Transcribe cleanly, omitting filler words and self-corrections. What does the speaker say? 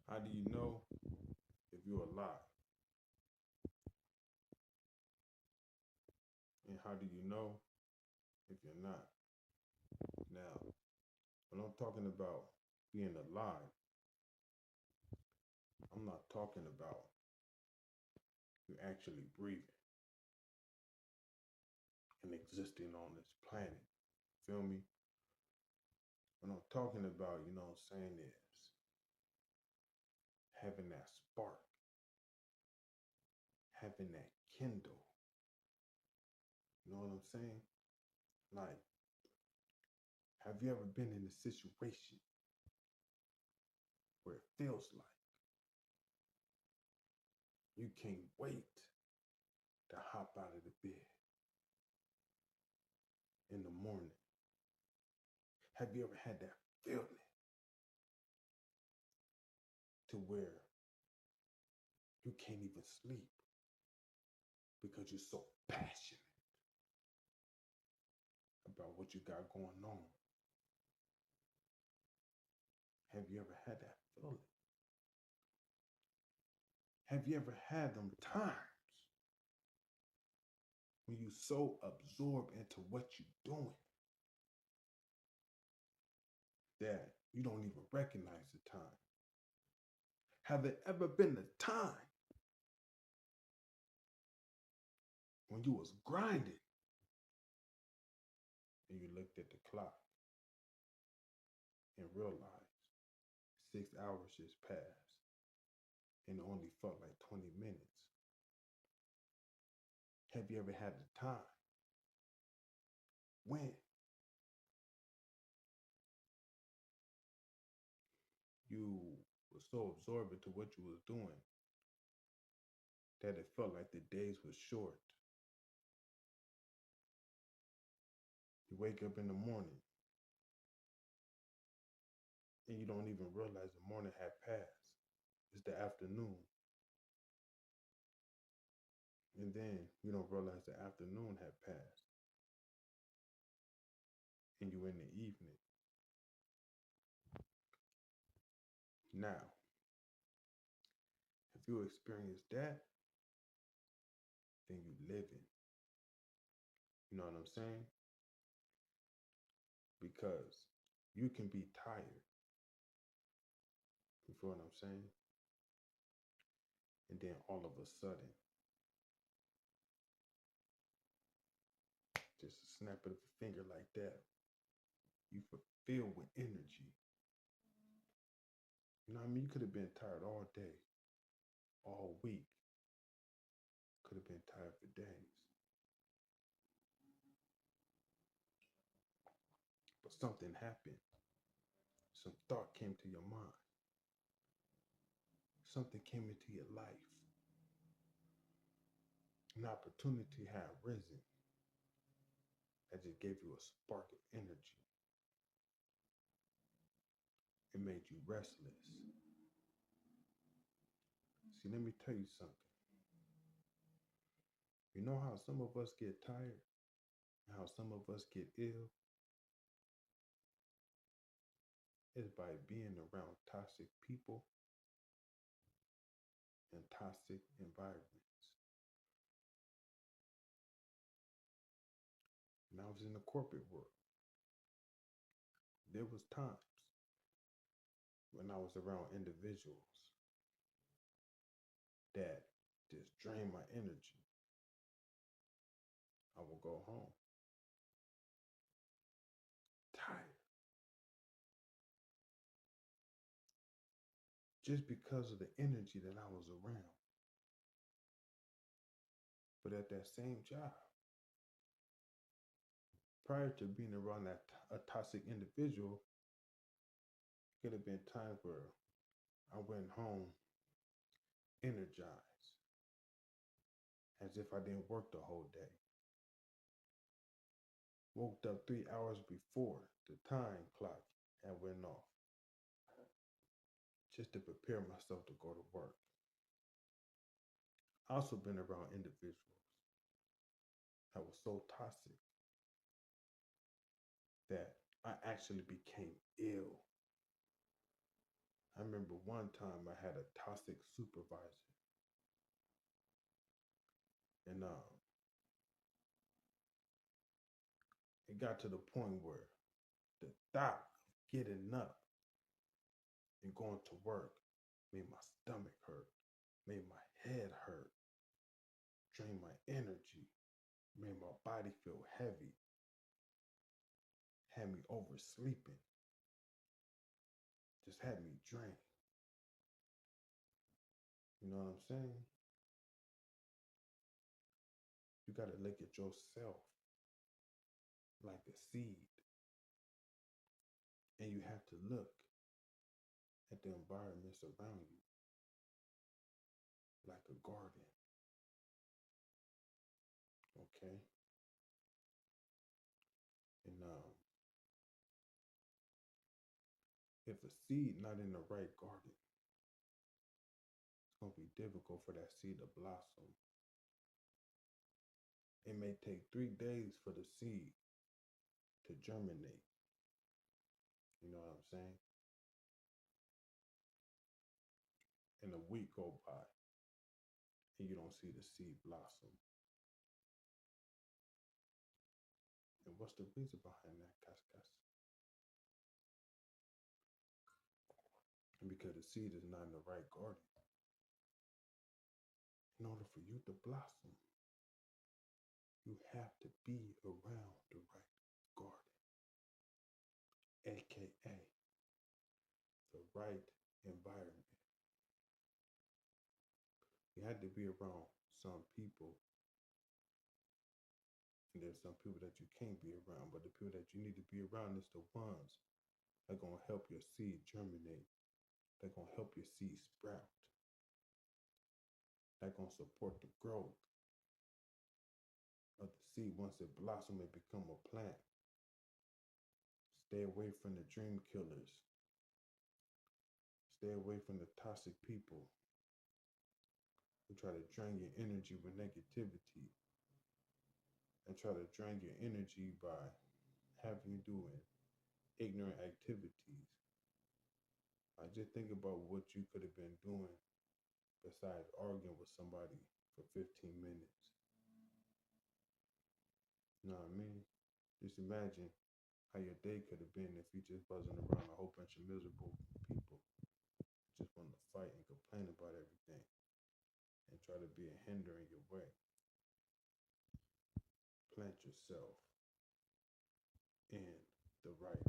How do you know if you're alive? And how do you know if you're not? Now, when I'm talking about being alive, I'm not talking about you actually breathing and existing on this planet. Feel me? What I'm talking about, what I'm saying, is having that spark, having that kindle. You know what I'm saying? Like, have you ever been in a situation where it feels like you can't wait to hop out of the bed in the morning? Have you ever had that feeling to where you can't even sleep because you're so passionate about what you got going on? Have you ever had that feeling? Have you ever had them times when you so absorbed into what you're doing that you don't even recognize the time? Have there ever been a time when you was grinding and you looked at the clock and realized 6 hours just passed and it only felt like 20 minutes? Have you ever had the time when you were so absorbed into what you was doing that it felt like the days were short? You wake up in the morning and you don't even realize the morning had passed. It's the afternoon. And then you don't realize the afternoon had passed and you're in the evening. Now, if you experience that, then you living. You know what I'm saying? Because you can be tired. You feel what I'm saying? And then all of a sudden, just a snap of a finger like that, you feel with energy. You know what I mean? You could have been tired all day, all week. Could have been tired for days. But something happened. Some thought came to your mind. Something came into your life. An opportunity had risen that just gave you a spark of energy. It made you restless. See, let me tell you something. You know how some of us get tired? How some of us get ill? Is by being around toxic people and toxic environments. When I was in the corporate world, there was times when I was around individuals that just drained my energy. I will go home tired just because of the energy that I was around. But at that same job, prior to being around a toxic individual, could have been times where I went home energized, as if I didn't work the whole day. Woke up 3 hours before the time clock had went off, just to prepare myself to go to work. I also been around individuals that were so toxic that I actually became ill. I remember one time I had a toxic supervisor, and it got to the point where the thought of getting up and going to work made my stomach hurt, made my head hurt, drained my energy, made my body feel heavy, had me oversleeping, just had me drained. You know what I'm saying? You got to look at yourself like a seed, and you have to look at the environments around you like a garden. Okay? And if a seed not in the right garden, it's gonna be difficult for that seed to blossom. It may take 3 days for the seed to germinate. You know what I'm saying? And a week go by and you don't see the seed blossom. And what's the reason behind that, Cascas? And because the seed is not in the right garden. In order for you to blossom, you have to be around the right garden, aka the right environment. You had to be around some people, and there's some people that you can't be around, but the people that you need to be around is the ones that are going to help your seed germinate, that are going to help your seed sprout, that are going to support the growth of the seed once it blossoms and become a plant. Stay away from the dream killers. Stay away from the toxic people who try to drain your energy with negativity and try to drain your energy by having you doing ignorant activities. I just think about what you could have been doing besides arguing with somebody for 15 minutes. You know what I mean? Just imagine how your day could have been if you just buzzing around a whole bunch of miserable people just want to fight and complain about everything and try to be a hinder in your way. Plant yourself in the right